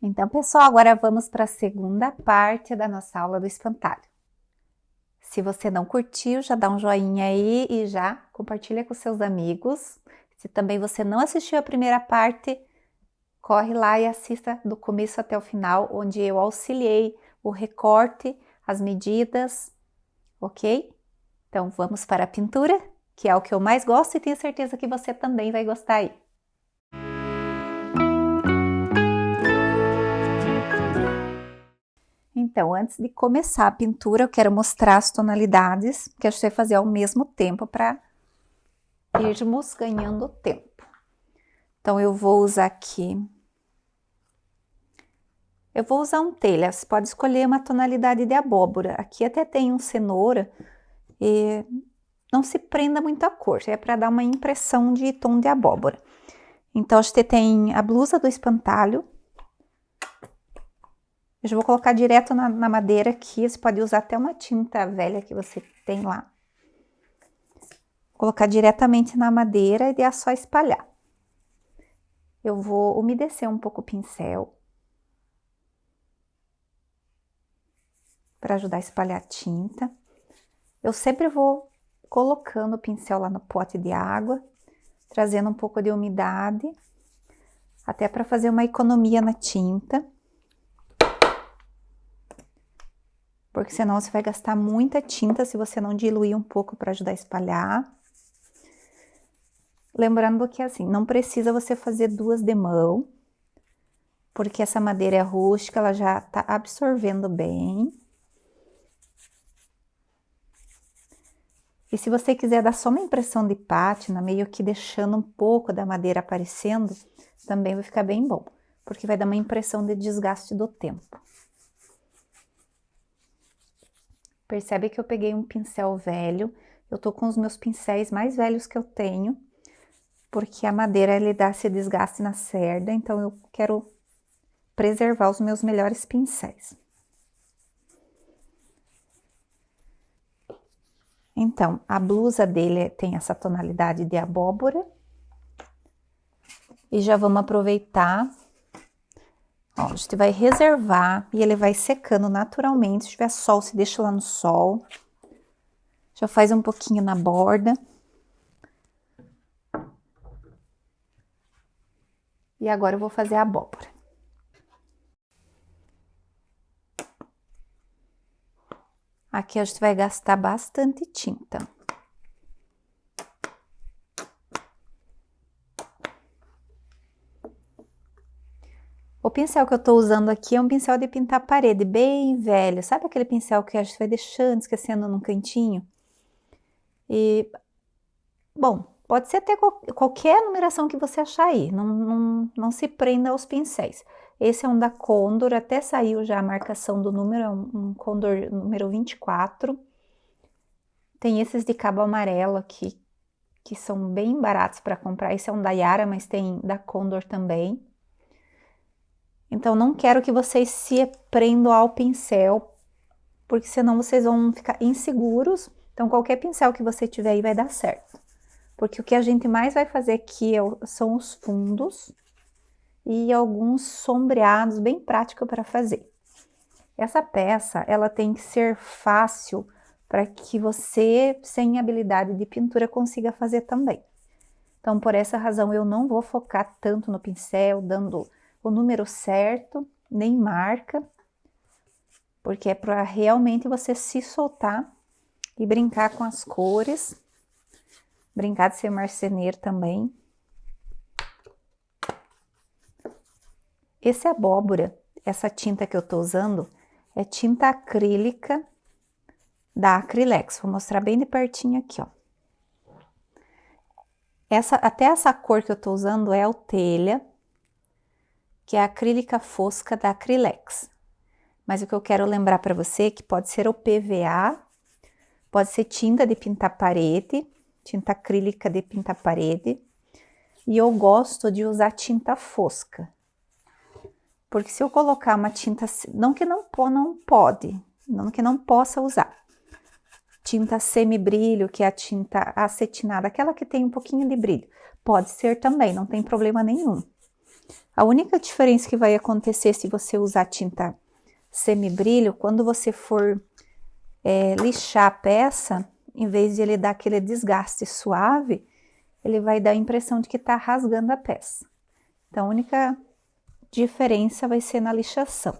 Então, pessoal, agora vamos para a segunda parte da nossa aula do espantalho. Se você não curtiu, já dá um joinha aí e já compartilha com seus amigos. Se também você não assistiu a primeira parte, corre lá e assista do começo até o final, onde eu auxiliei o recorte, as medidas, ok? Então, vamos para a pintura, que é o que eu mais gosto e tenho certeza que você também vai gostar aí. Então, antes de começar a pintura, eu quero mostrar as tonalidades que a gente vai fazer ao mesmo tempo para irmos ganhando tempo. Então, eu vou usar aqui... Eu vou usar um telha, você pode escolher uma tonalidade de abóbora. Aqui até tem um cenoura e não se prenda muito a cor, é para dar uma impressão de tom de abóbora. Então, a gente tem a blusa do espantalho. Eu já vou colocar direto na madeira aqui, você pode usar até uma tinta velha que você tem lá. Colocar diretamente na madeira e é só espalhar. Eu vou umedecer um pouco o pincel. Para ajudar a espalhar a tinta. Eu sempre vou colocando o pincel lá no pote de água, trazendo um pouco de umidade, até para fazer uma economia na tinta. Porque senão você vai gastar muita tinta se você não diluir um pouco para ajudar a espalhar. Lembrando que assim, não precisa você fazer duas de mão, porque essa madeira é rústica, ela já tá absorvendo bem. E se você quiser dar só uma impressão de pátina, meio que deixando um pouco da madeira aparecendo, também vai ficar bem bom, porque vai dar uma impressão de desgaste do tempo. Percebe que eu peguei um pincel velho, eu tô com os meus pincéis mais velhos que eu tenho, porque a madeira ele dá esse desgaste na cerda, então eu quero preservar os meus melhores pincéis. Então, a blusa dele tem essa tonalidade de abóbora. E já vamos aproveitar. Ó, a gente vai reservar e ele vai secando naturalmente. Se tiver sol, se deixa lá no sol. Já faz um pouquinho na borda. E agora eu vou fazer a abóbora. Aqui a gente vai gastar bastante tinta. O pincel que eu tô usando aqui é um pincel de pintar parede, bem velho. Sabe aquele pincel que a gente vai deixando, esquecendo num cantinho? E, bom, pode ser até qualquer numeração que você achar aí. Não se prenda aos pincéis. Esse é um da Condor, até saiu já a marcação do número, é um Condor número 24. Tem esses de cabo amarelo aqui, que são bem baratos para comprar. Esse é um da Yara, mas tem da Condor também. Então, não quero que vocês se prendam ao pincel, porque senão vocês vão ficar inseguros. Então, qualquer pincel que você tiver aí vai dar certo. Porque o que a gente mais vai fazer aqui são os fundos e alguns sombreados, bem prático para fazer. Essa peça, ela tem que ser fácil para que você, sem habilidade de pintura, consiga fazer também. Então, por essa razão, eu não vou focar tanto no pincel, dando o número certo, nem marca, porque é para realmente você se soltar e brincar com as cores, brincar de ser marceneiro também. Esse abóbora, essa tinta que eu tô usando, é tinta acrílica da Acrylex. Vou mostrar bem de pertinho aqui, ó. Até essa cor que eu tô usando é o telha, que é a acrílica fosca da Acrylex. Mas o que eu quero lembrar para você é que pode ser o PVA, pode ser tinta de pintar parede, tinta acrílica de pintar parede. E eu gosto de usar tinta fosca. Porque se eu colocar uma tinta, não que não possa usar. Tinta semi-brilho, que é a tinta acetinada, aquela que tem um pouquinho de brilho. Pode ser também, não tem problema nenhum. A única diferença que vai acontecer se você usar tinta semibrilho, quando você for lixar a peça, em vez de ele dar aquele desgaste suave, ele vai dar a impressão de que está rasgando a peça. Então, a única diferença vai ser na lixação,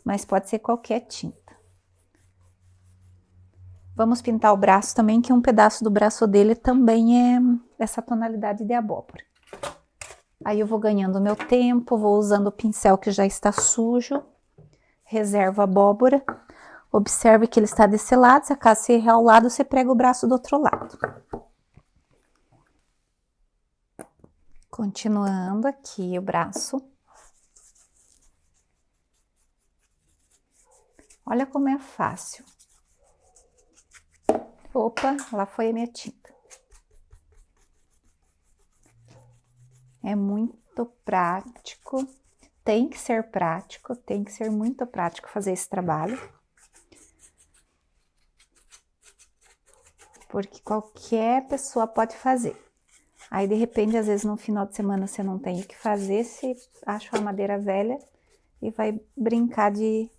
mas pode ser qualquer tinta. Vamos pintar o braço também, que um pedaço do braço dele também é essa tonalidade de abóbora. Aí eu vou ganhando meu tempo, vou usando o pincel que já está sujo, reservo a abóbora, observe que ele está desse lado, se acaso você errar o lado, você prega o braço do outro lado. Continuando aqui o braço. Olha como é fácil. Opa, lá foi a minha tinta. É muito prático, tem que ser prático, tem que ser muito prático fazer esse trabalho. Porque qualquer pessoa pode fazer. Aí, de repente, às vezes no final de semana você não tem o que fazer, você acha uma madeira velha e vai brincar de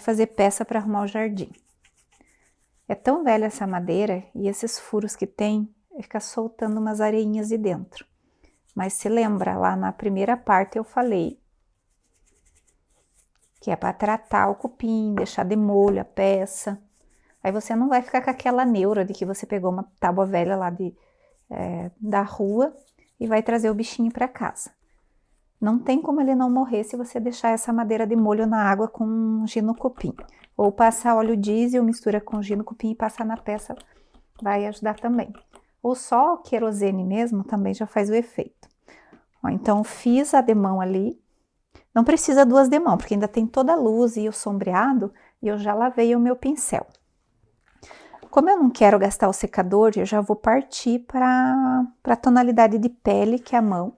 fazer peça para arrumar o jardim. É tão velha essa madeira e esses furos que tem, fica soltando umas areinhas de dentro. Mas se lembra, lá na primeira parte eu falei que é para tratar o cupim, deixar de molho a peça. Aí você não vai ficar com aquela neura de que você pegou uma tábua velha lá da rua e vai trazer o bichinho para casa. Não tem como ele não morrer se você deixar essa madeira de molho na água com ginocupim. Ou passar óleo diesel, mistura com ginocupim e passar na peça, vai ajudar também. Ou só o querosene mesmo também já faz o efeito. Ó, então fiz a demão ali. Não precisa duas demãos, porque ainda tem toda a luz e o sombreado e eu já lavei o meu pincel. Como eu não quero gastar o secador, eu já vou partir para a tonalidade de pele, que é a mão.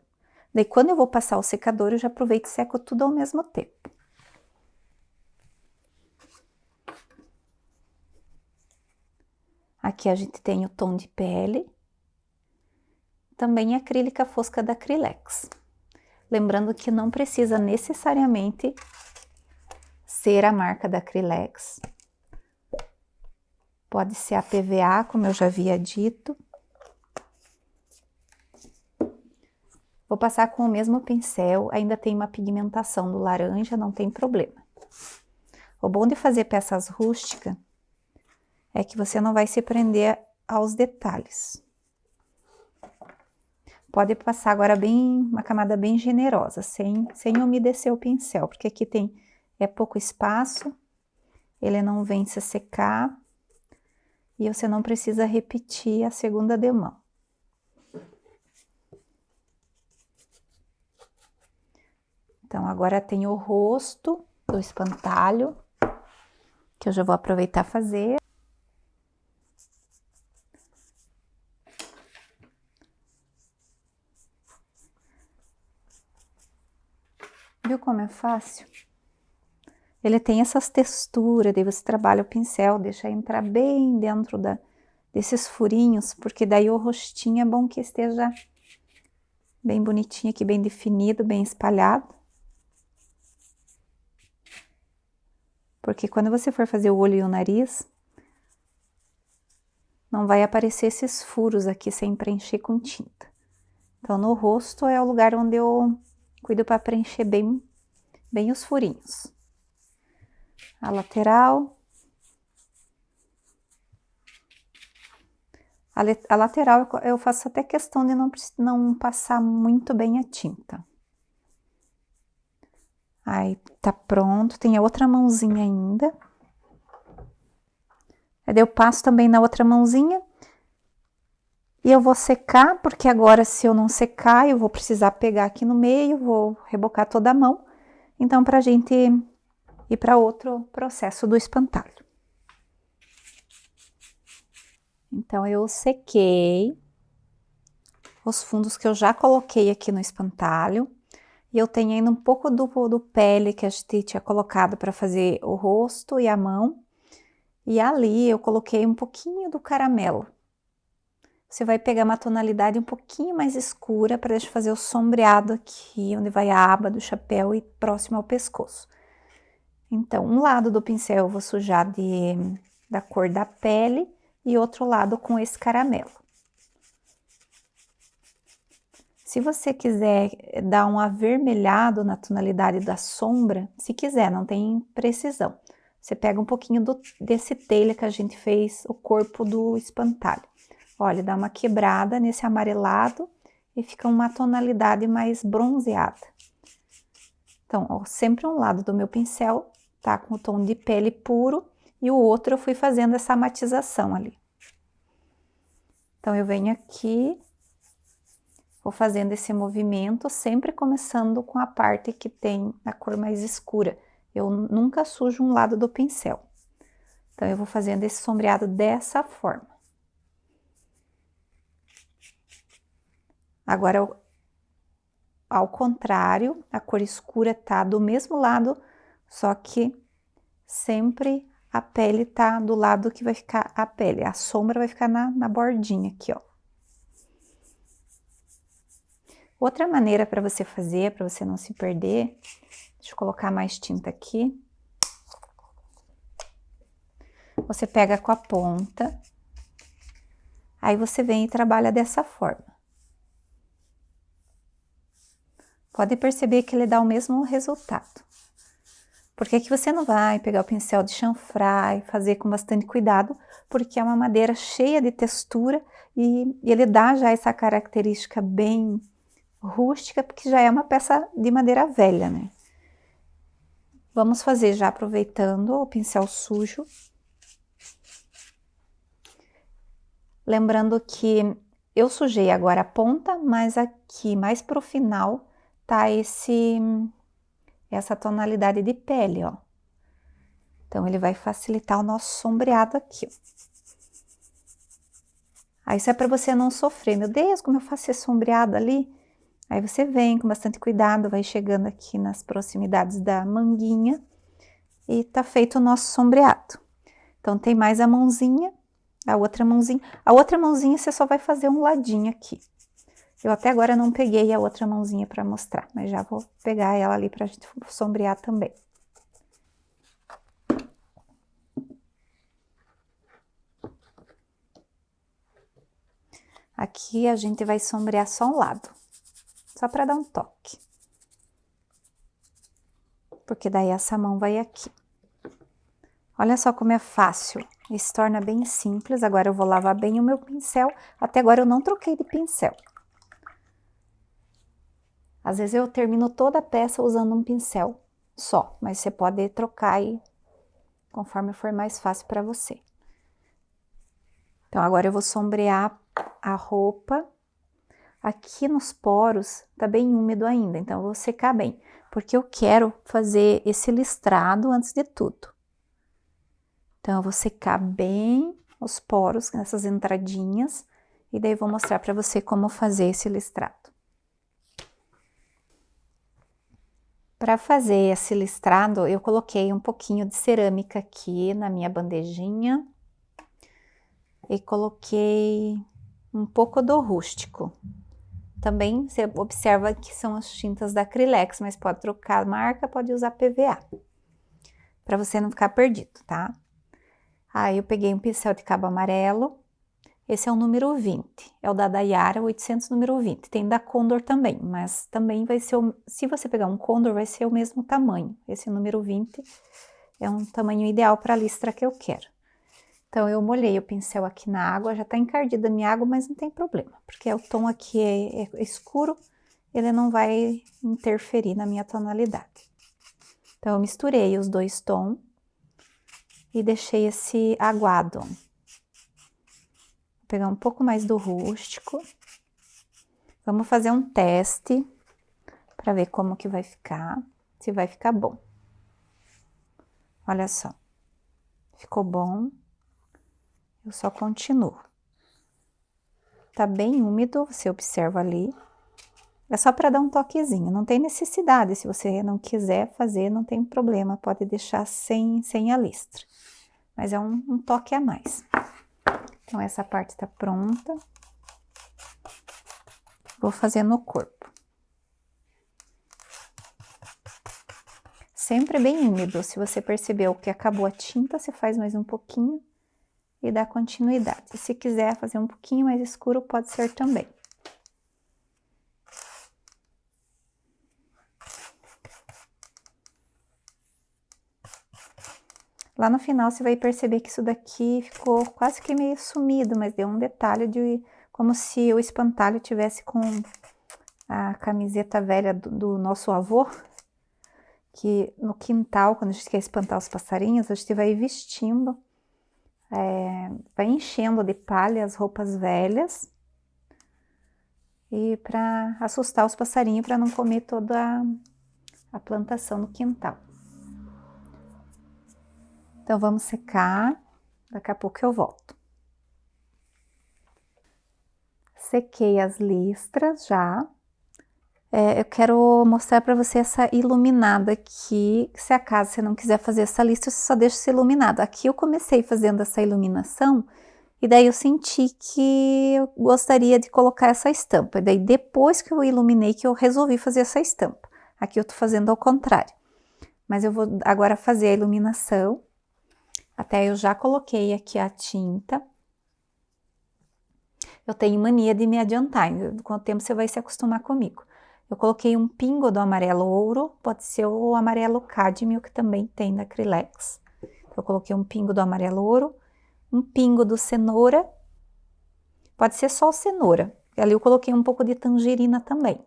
Daí, quando eu vou passar o secador, eu já aproveito e seco tudo ao mesmo tempo. Aqui a gente tem o tom de pele. Também acrílica fosca da Acrylex. Lembrando que não precisa necessariamente ser a marca da Acrylex. Pode ser a PVA, como eu já havia dito. Vou passar com o mesmo pincel, ainda tem uma pigmentação do laranja, não tem problema. O bom de fazer peças rústicas é que você não vai se prender aos detalhes. Pode passar agora uma camada bem generosa, sem umedecer o pincel, porque aqui é pouco espaço, ele não vem se secar. E você não precisa repetir a segunda demão. Então, agora tem o rosto do espantalho, que eu já vou aproveitar fazer. Viu como é fácil? Ele tem essas texturas, daí você trabalha o pincel, deixa entrar bem dentro desses furinhos, porque daí o rostinho é bom que esteja bem bonitinho aqui, bem definido, bem espalhado. Porque quando você for fazer o olho e o nariz, não vai aparecer esses furos aqui sem preencher com tinta. Então, no rosto é o lugar onde eu cuido para preencher bem os furinhos. A lateral. A lateral eu faço até questão de não passar muito bem a tinta. Aí tá pronto, tem a outra mãozinha ainda. Aí eu passo também na outra mãozinha. E eu vou secar, porque agora se eu não secar, eu vou precisar pegar aqui no meio, vou rebocar toda a mão. Então, pra gente ir para outro processo do espantalho. Então, eu sequei os fundos que eu já coloquei aqui no espantalho. E eu tenho ainda um pouco do pele que a gente tinha colocado para fazer o rosto e a mão. E ali eu coloquei um pouquinho do caramelo. você vai pegar uma tonalidade um pouquinho mais escura para deixar fazer o sombreado aqui, onde vai a aba do chapéu e próximo ao pescoço. Então, um lado do pincel eu vou sujar da cor da pele e outro lado com esse caramelo. Se você quiser dar um avermelhado na tonalidade da sombra, se quiser, não tem precisão. Você pega um pouquinho desse telha que a gente fez o corpo do espantalho. Olha, dá uma quebrada nesse amarelado e fica uma tonalidade mais bronzeada. Então, ó, sempre um lado do meu pincel tá com o tom de pele puro e o outro eu fui fazendo essa matização ali. Então, eu venho aqui, vou fazendo esse movimento, sempre começando com a parte que tem a cor mais escura. Eu nunca sujo um lado do pincel. Então, eu vou fazendo esse sombreado dessa forma. Agora, ao contrário, a cor escura tá do mesmo lado, só que sempre a pele tá do lado que vai ficar a pele. A sombra vai ficar na bordinha aqui, ó. Outra maneira para você fazer, para você não se perder, deixa eu colocar mais tinta aqui. Você pega com a ponta, aí você vem e trabalha dessa forma. Pode perceber que ele dá o mesmo resultado. Porque aqui você não vai pegar o pincel de chanfrar e fazer com bastante cuidado, porque é uma madeira cheia de textura e ele dá já essa característica bem rústica, porque já é uma peça de madeira velha, né? Vamos fazer já aproveitando o pincel sujo. Lembrando que eu sujei agora a ponta, mas aqui mais pro final tá essa tonalidade de pele, ó. Então, ele vai facilitar o nosso sombreado aqui, ó. Aí, isso é para você não sofrer. Meu Deus, como eu faço esse sombreado ali? Aí, você vem com bastante cuidado, vai chegando aqui nas proximidades da manguinha e tá feito o nosso sombreado. Então, tem mais a mãozinha, a outra mãozinha. A outra mãozinha, você só vai fazer um ladinho aqui. Eu até agora não peguei a outra mãozinha para mostrar, mas já vou pegar ela ali pra gente sombrear também. Aqui a gente vai sombrear só um lado, só para dar um toque. Porque daí essa mão vai aqui. Olha só como é fácil, e se torna bem simples. Agora eu vou lavar bem o meu pincel. Até agora eu não troquei de pincel. Às vezes eu termino toda a peça usando um pincel só, mas você pode trocar aí conforme for mais fácil para você. Então, agora eu vou sombrear a roupa. Aqui nos poros tá bem úmido ainda, então eu vou secar bem, porque eu quero fazer esse listrado antes de tudo. Então, eu vou secar bem os poros, nessas entradinhas, e daí eu vou mostrar para você como fazer esse listrado. Para fazer esse listrado, eu coloquei um pouquinho de cerâmica aqui na minha bandejinha e coloquei um pouco do rústico. Também você observa que são as tintas da Acrylex, mas pode trocar a marca, pode usar PVA, para você não ficar perdido, tá? Aí eu peguei um pincel de cabo amarelo. Esse é o número 20, é o da Daiara 800 número 20, tem da Condor também, mas também vai ser, se você pegar um Condor, vai ser o mesmo tamanho. Esse número 20 é um tamanho ideal para a listra que eu quero. Então, eu molhei o pincel aqui na água, já tá encardida a minha água, mas não tem problema, porque o tom aqui é escuro, ele não vai interferir na minha tonalidade. Então, eu misturei os dois tons e deixei esse aguado. Vou pegar um pouco mais do rústico. Vamos fazer um teste para ver como que vai ficar, se vai ficar bom. Olha só, ficou bom. Eu só continuo. Tá bem úmido, você observa ali. É só para dar um toquezinho, não tem necessidade. Se você não quiser fazer, não tem problema, pode deixar sem a listra. Mas é um toque a mais. Então, essa parte tá pronta. Vou fazer no corpo. Sempre bem úmido. Se você percebeu que acabou a tinta, você faz mais um pouquinho e dá continuidade. E se quiser fazer um pouquinho mais escuro, pode ser também. Lá no final você vai perceber que isso daqui ficou quase que meio sumido, mas deu um detalhe de como se o espantalho tivesse com a camiseta velha do nosso avô, que no quintal, quando a gente quer espantar os passarinhos, a gente vai vestindo, vai enchendo de palha as roupas velhas, e para assustar os passarinhos, para não comer toda a plantação no quintal. Então vamos secar, daqui a pouco eu volto. Sequei as listras já. Eu quero mostrar para você essa iluminada aqui. Se acaso você não quiser fazer essa lista, você só deixa esse iluminado. Aqui eu comecei fazendo essa iluminação e daí eu senti que eu gostaria de colocar essa estampa. E daí depois que eu iluminei que eu resolvi fazer essa estampa. Aqui eu tô fazendo ao contrário. Mas eu vou agora fazer a iluminação. Até eu já coloquei aqui a tinta. Eu tenho mania de me adiantar, com o tempo você vai se acostumar comigo. Eu coloquei um pingo do amarelo ouro, pode ser o amarelo cádmio, que também tem da Acrylex. Eu coloquei um pingo do amarelo ouro, um pingo do cenoura, pode ser só cenoura. Ali eu coloquei um pouco de tangerina também.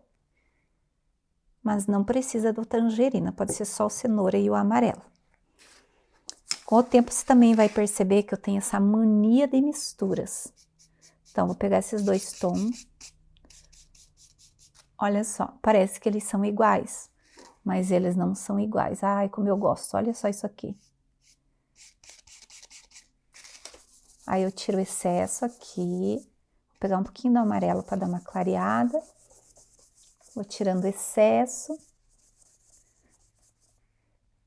Mas não precisa do tangerina, pode ser só o cenoura e o amarelo. Com o tempo você também vai perceber que eu tenho essa mania de misturas. Então, vou pegar esses dois tons. Olha só, parece que eles são iguais, mas eles não são iguais. Ai, como eu gosto, olha só isso aqui. Aí eu tiro o excesso aqui, vou pegar um pouquinho do amarelo para dar uma clareada. Vou tirando o excesso.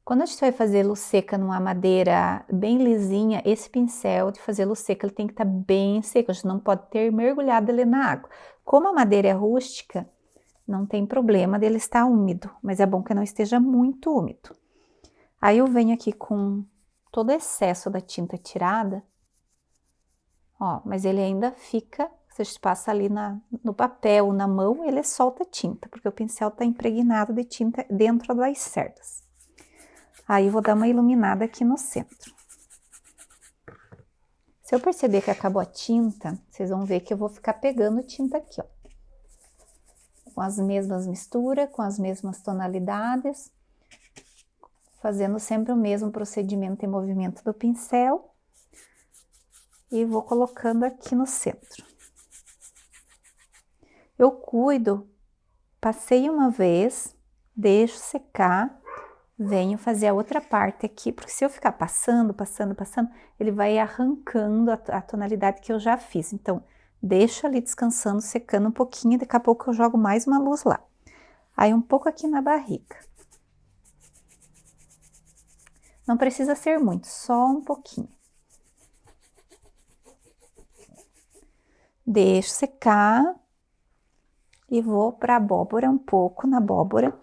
Quando a gente vai fazer luz seca numa madeira bem lisinha, esse pincel de fazer luz seca, ele tem que estar bem seco, a gente não pode ter mergulhado ele na água. Como a madeira é rústica, não tem problema dele estar úmido, mas é bom que não esteja muito úmido. Aí eu venho aqui com todo o excesso da tinta tirada, ó, mas ele ainda fica, se a gente passa ali no papel, na mão, ele solta tinta, porque o pincel está impregnado de tinta dentro das cerdas. Aí eu vou dar uma iluminada aqui no centro. Se eu perceber que acabou a tinta, vocês vão ver que eu vou ficar pegando tinta aqui, ó. Com as mesmas misturas, com as mesmas tonalidades. Fazendo sempre o mesmo procedimento e movimento do pincel. E vou colocando aqui no centro. Eu cuido, passei uma vez, deixo secar. Venho fazer a outra parte aqui, porque se eu ficar passando, ele vai arrancando a tonalidade que eu já fiz. Então, deixa ali descansando, secando um pouquinho, daqui a pouco eu jogo mais uma luz lá. Aí um pouco aqui na barriga. Não precisa ser muito, só um pouquinho. Deixo secar e vou para a abóbora, um pouco na abóbora.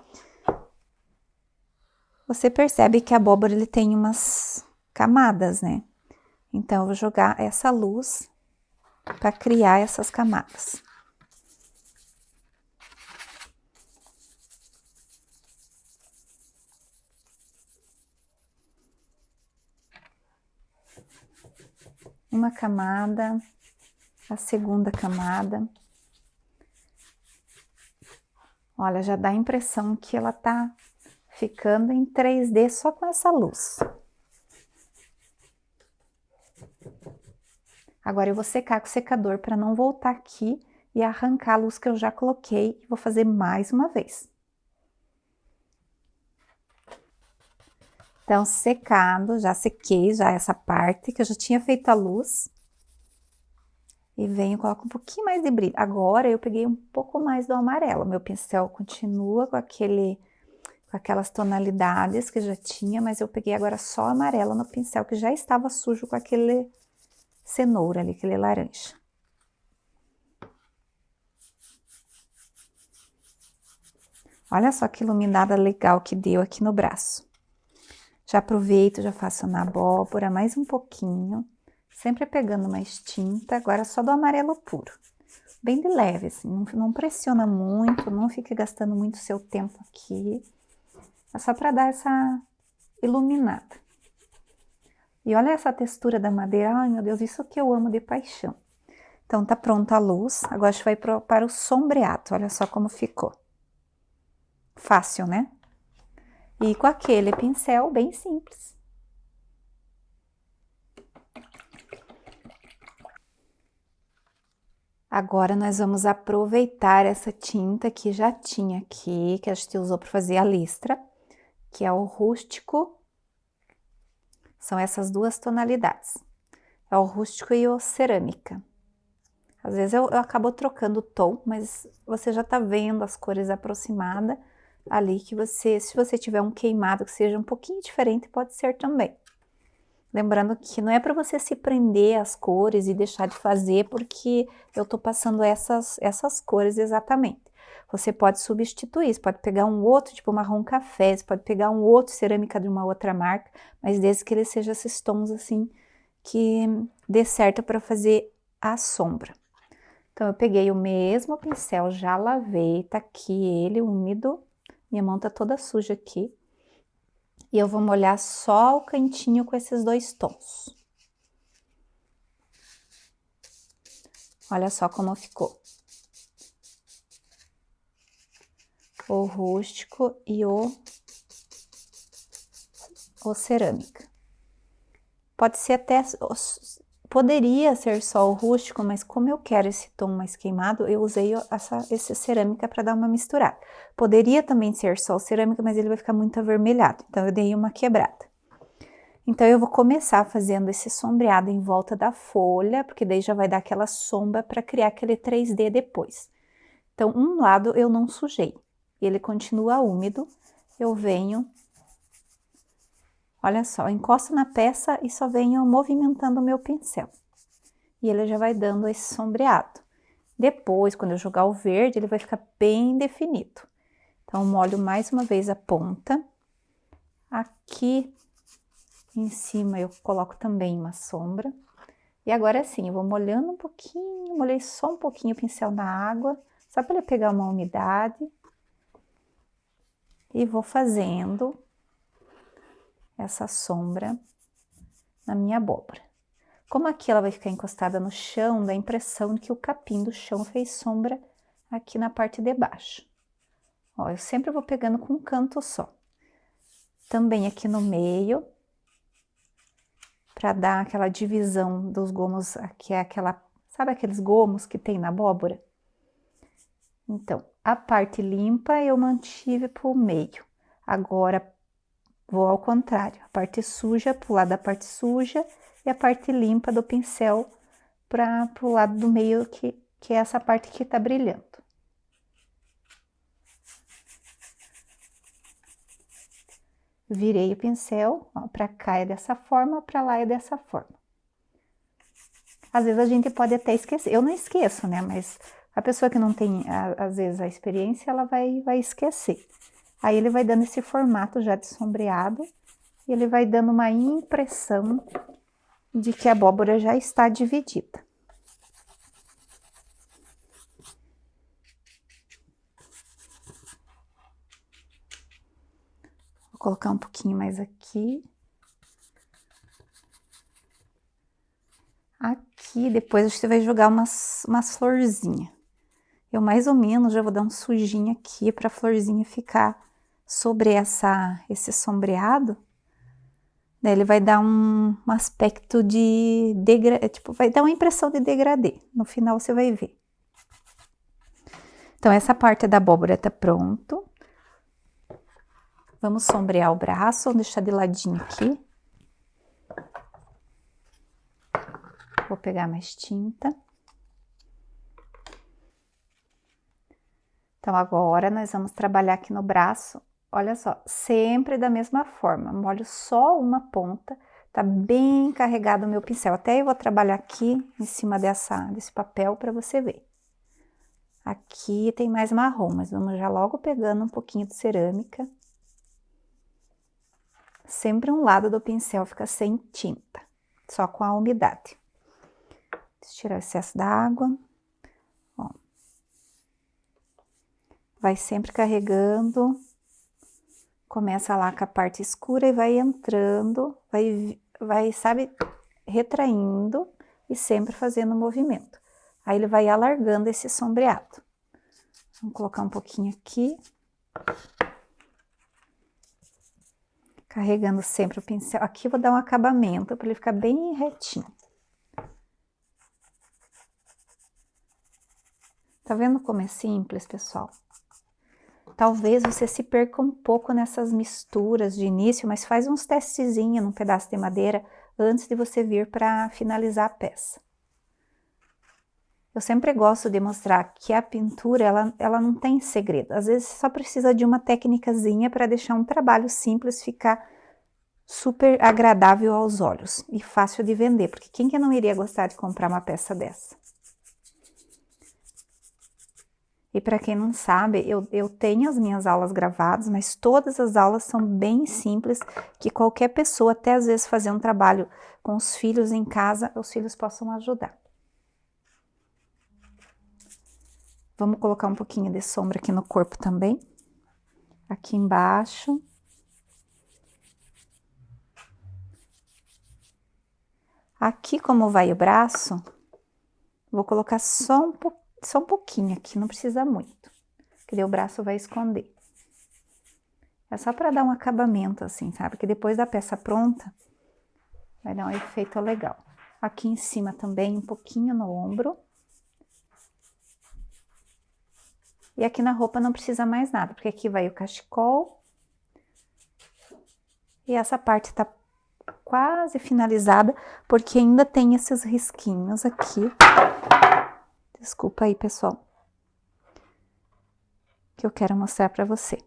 Você percebe que a abóbora ele tem umas camadas, né? Então, eu vou jogar essa luz para criar essas camadas. Uma camada, a segunda camada. Olha, já dá a impressão que ela tá ficando em 3D só com essa luz. Agora eu vou secar com o secador para não voltar aqui e arrancar a luz que eu já coloquei. Vou fazer mais uma vez. Então, secado, já sequei já essa parte que eu já tinha feito a luz. E venho, coloco um pouquinho mais de brilho. Agora eu peguei um pouco mais do amarelo. Meu pincel continua com aquelas tonalidades que já tinha, mas eu peguei agora só amarelo no pincel, que já estava sujo com aquele cenoura ali, aquele laranja. Olha só que iluminada legal que deu aqui no braço. Já aproveito, já faço na abóbora mais um pouquinho, sempre pegando mais tinta, agora só do amarelo puro. Bem de leve, assim, não pressiona muito, não fique gastando muito seu tempo aqui. É só para dar essa iluminada. E olha essa textura da madeira, ai meu Deus, isso que eu amo de paixão. Então tá pronta a luz, agora a gente vai para o sombreado, olha só como ficou. Fácil, né? E com aquele pincel bem simples. Agora nós vamos aproveitar essa tinta que já tinha aqui, que a gente usou para fazer a listra, que é o rústico. São essas duas tonalidades. É o rústico e o cerâmica. Às vezes eu acabo trocando o tom, mas você já tá vendo as cores aproximadas ali que se você tiver um queimado que seja um pouquinho diferente, pode ser também. Lembrando que não é para você se prender às cores e deixar de fazer porque eu tô passando essas cores exatamente. Você pode substituir, você pode pegar um outro, tipo marrom café, você pode pegar um outro cerâmica de uma outra marca, mas desde que ele seja esses tons assim que dê certo para fazer a sombra. Então eu peguei o mesmo pincel, já lavei, tá aqui ele úmido, minha mão tá toda suja aqui. E eu vou molhar só o cantinho com esses dois tons. Olha só como ficou. O rústico e o cerâmica. Pode ser até, poderia ser só o rústico, mas como eu quero esse tom mais queimado, eu usei essa cerâmica para dar uma misturada. Poderia também ser só o cerâmica, mas ele vai ficar muito avermelhado, então eu dei uma quebrada. Então eu vou começar fazendo esse sombreado em volta da folha, porque daí já vai dar aquela sombra para criar aquele 3D depois. Então um lado eu não sujei, ele continua úmido, eu venho, olha só, encosto na peça e só venho movimentando o meu pincel. E ele já vai dando esse sombreado. Depois, quando eu jogar o verde, ele vai ficar bem definido. Então, molho mais uma vez a ponta. Aqui em cima eu coloco também uma sombra. E agora sim, eu vou molhando um pouquinho, molhei só um pouquinho o pincel na água, só para ele pegar uma umidade. E vou fazendo essa sombra na minha abóbora. Como aqui ela vai ficar encostada no chão, dá a impressão de que o capim do chão fez sombra aqui na parte de baixo. Ó, eu sempre vou pegando com um canto só. Também aqui no meio, para dar aquela divisão dos gomos, aqui é aquela, sabe aqueles gomos que tem na abóbora? Então, a parte limpa eu mantive pro meio. Agora, vou ao contrário, a parte suja pro lado da parte suja e a parte limpa do pincel pro lado do meio, que é essa parte que tá brilhando. Virei o pincel, ó, pra cá é dessa forma, pra lá é dessa forma. Às vezes a gente pode até esquecer, eu não esqueço, né, mas a pessoa que não tem, às vezes, a experiência, ela vai esquecer. Aí ele vai dando esse formato já de sombreado, e ele vai dando uma impressão de que a abóbora já está dividida. Vou colocar um pouquinho mais aqui. Aqui, depois a gente vai jogar umas florzinhas. Eu mais ou menos já vou dar um sujinho aqui para a florzinha ficar sobre esse sombreado. Daí ele vai dar um aspecto de degradê, tipo, vai dar uma impressão de degradê. No final você vai ver. Então, essa parte da abóbora tá pronto. Vamos sombrear o braço, vou deixar de ladinho aqui. Vou pegar mais tinta. Então, agora nós vamos trabalhar aqui no braço. Olha só, sempre da mesma forma, molho só uma ponta, tá bem carregado o meu pincel. Até eu vou trabalhar aqui em cima desse papel para você ver. Aqui tem mais marrom, mas vamos já logo pegando um pouquinho de cerâmica. Sempre um lado do pincel fica sem tinta, só com a umidade. Deixa eu tirar o excesso da água. Ó. Vai sempre carregando. Começa lá com a parte escura e vai entrando, vai, sabe, retraindo e sempre fazendo o movimento. Aí ele vai alargando esse sombreado. Vamos colocar um pouquinho aqui. Carregando sempre o pincel. Aqui eu vou dar um acabamento para ele ficar bem retinho. Tá vendo como é simples, pessoal? Talvez você se perca um pouco nessas misturas de início, mas faz uns testezinhos num pedaço de madeira antes de você vir para finalizar a peça. Eu sempre gosto de mostrar que a pintura, ela não tem segredo. Às vezes só precisa de uma técnicazinha para deixar um trabalho simples ficar super agradável aos olhos e fácil de vender, porque quem que não iria gostar de comprar uma peça dessa? E para quem não sabe, eu tenho as minhas aulas gravadas, mas todas as aulas são bem simples, que qualquer pessoa, até às vezes fazer um trabalho com os filhos em casa, os filhos possam ajudar. Vamos colocar um pouquinho de sombra aqui no corpo também. Aqui embaixo. Aqui, como vai o braço, vou colocar só um pouquinho aqui, não precisa muito, que daí o braço vai esconder. É só para dar um acabamento assim, sabe? Que depois da peça pronta, vai dar um efeito legal. Aqui em cima também, um pouquinho no ombro. E aqui na roupa não precisa mais nada, porque aqui vai o cachecol. E essa parte tá quase finalizada, porque ainda tem esses risquinhos aqui. Desculpa aí, pessoal, que eu quero mostrar para você.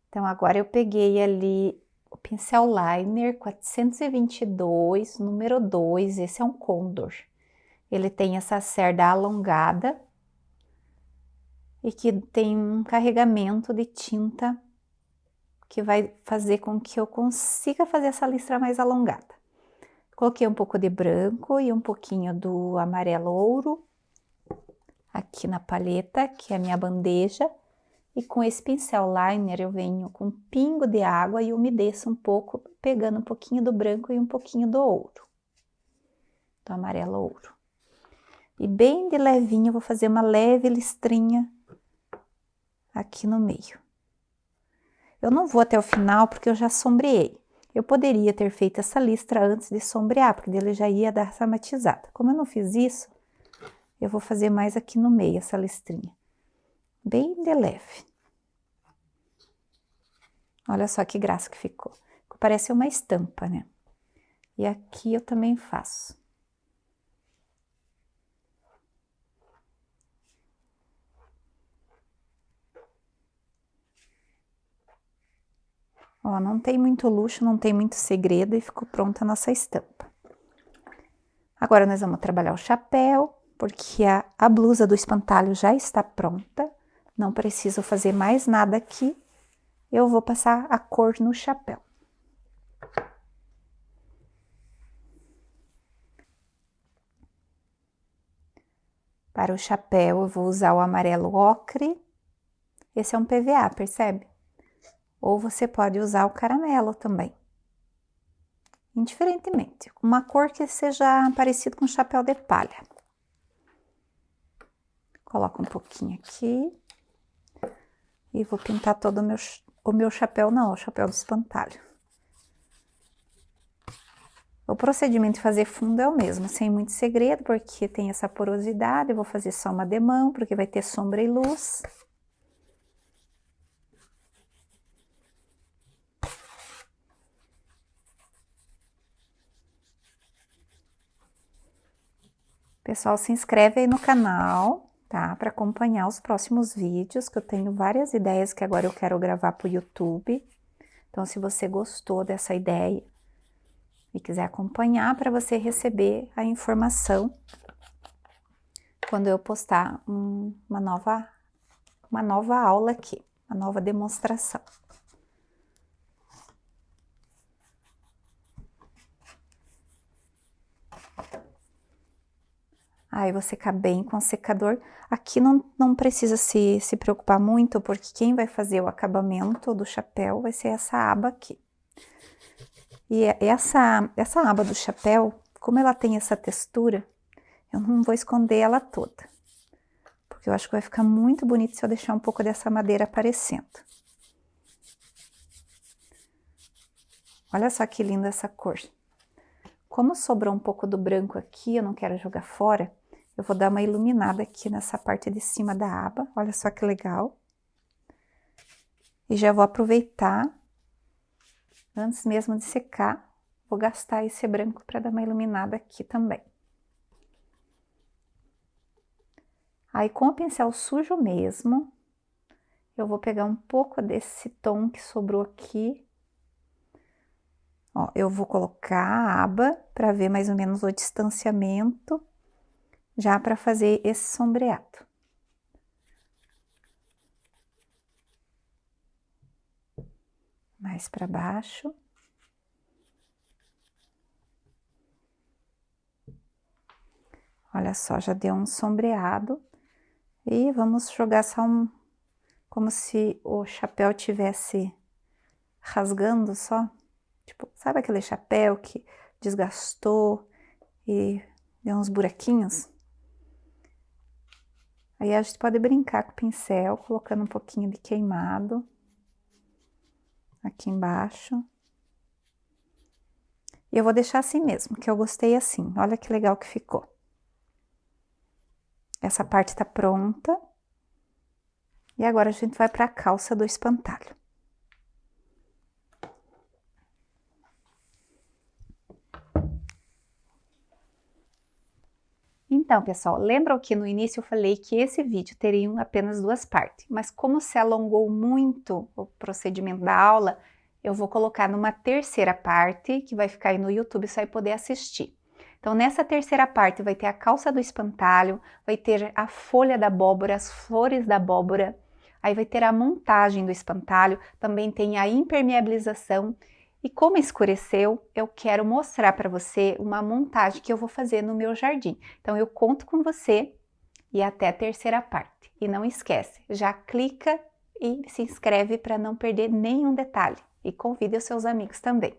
Então, agora eu peguei ali o pincel liner 422, número 2, esse é um Condor. Ele tem essa cerda alongada e que tem um carregamento de tinta que vai fazer com que eu consiga fazer essa listra mais alongada. Coloquei um pouco de branco e um pouquinho do amarelo ouro aqui na paleta, que é a minha bandeja. E com esse pincel liner eu venho com um pingo de água e umedeço um pouco, pegando um pouquinho do branco e um pouquinho do ouro, do amarelo ouro. E bem de levinho eu vou fazer uma leve listrinha aqui no meio. Eu não vou até o final porque eu já sombreei. Eu poderia ter feito essa listra antes de sombrear, porque ele já ia dar essa matizada. Como eu não fiz isso, eu vou fazer mais aqui no meio essa listrinha. Bem de leve. Olha só que graça que ficou. Parece uma estampa, né? E aqui eu também faço. Ó, não tem muito luxo, não tem muito segredo e ficou pronta a nossa estampa. Agora nós vamos trabalhar o chapéu, porque a blusa do espantalho já está pronta. Não preciso fazer mais nada aqui. Eu vou passar a cor no chapéu. Para o chapéu, eu vou usar o amarelo ocre. Esse é um PVA, percebe? Ou você pode usar o caramelo também. Indiferentemente, uma cor que seja parecida com chapéu de palha. Coloco um pouquinho aqui. E vou pintar todo o meu chapéu, não, o chapéu do espantalho. O procedimento de fazer fundo é o mesmo, sem muito segredo, porque tem essa porosidade. Eu vou fazer só uma demão, porque vai ter sombra e luz. Pessoal, se inscreve aí no canal, tá? Para acompanhar os próximos vídeos, que eu tenho várias ideias que agora eu quero gravar para o YouTube. Então, se você gostou dessa ideia e quiser acompanhar para você receber a informação quando eu postar uma nova aula aqui, uma nova demonstração. Aí vou secar bem com o secador. Aqui não precisa se preocupar muito, porque quem vai fazer o acabamento do chapéu vai ser essa aba aqui. E essa aba do chapéu, como ela tem essa textura, eu não vou esconder ela toda. Porque eu acho que vai ficar muito bonito se eu deixar um pouco dessa madeira aparecendo. Olha só que linda essa cor. Como sobrou um pouco do branco aqui, eu não quero jogar fora, eu vou dar uma iluminada aqui nessa parte de cima da aba. Olha só que legal. E já vou aproveitar, antes mesmo de secar, vou gastar esse branco para dar uma iluminada aqui também. Aí, com o pincel sujo mesmo, eu vou pegar um pouco desse tom que sobrou aqui. Ó, eu vou colocar a aba para ver mais ou menos o distanciamento, já para fazer esse sombreado. Mais para baixo. Olha só, já deu um sombreado. E vamos jogar só como se o chapéu tivesse rasgando só. Tipo, sabe aquele chapéu que desgastou e deu uns buraquinhos? Aí a gente pode brincar com o pincel, colocando um pouquinho de queimado aqui embaixo. E eu vou deixar assim mesmo, que eu gostei assim. Olha que legal que ficou. Essa parte tá pronta. E agora a gente vai para a calça do espantalho. Então, pessoal, lembram que no início eu falei que esse vídeo teria apenas 2 partes, mas como se alongou muito o procedimento da aula, eu vou colocar numa terceira parte, que vai ficar aí no YouTube, você vai poder assistir. Então, nessa terceira parte vai ter a calça do espantalho, vai ter a folha da abóbora, as flores da abóbora, aí vai ter a montagem do espantalho, também tem a impermeabilização. E como escureceu, eu quero mostrar para você uma montagem que eu vou fazer no meu jardim. Então, eu conto com você e até a terceira parte. E não esquece, já clica e se inscreve para não perder nenhum detalhe. E convide os seus amigos também.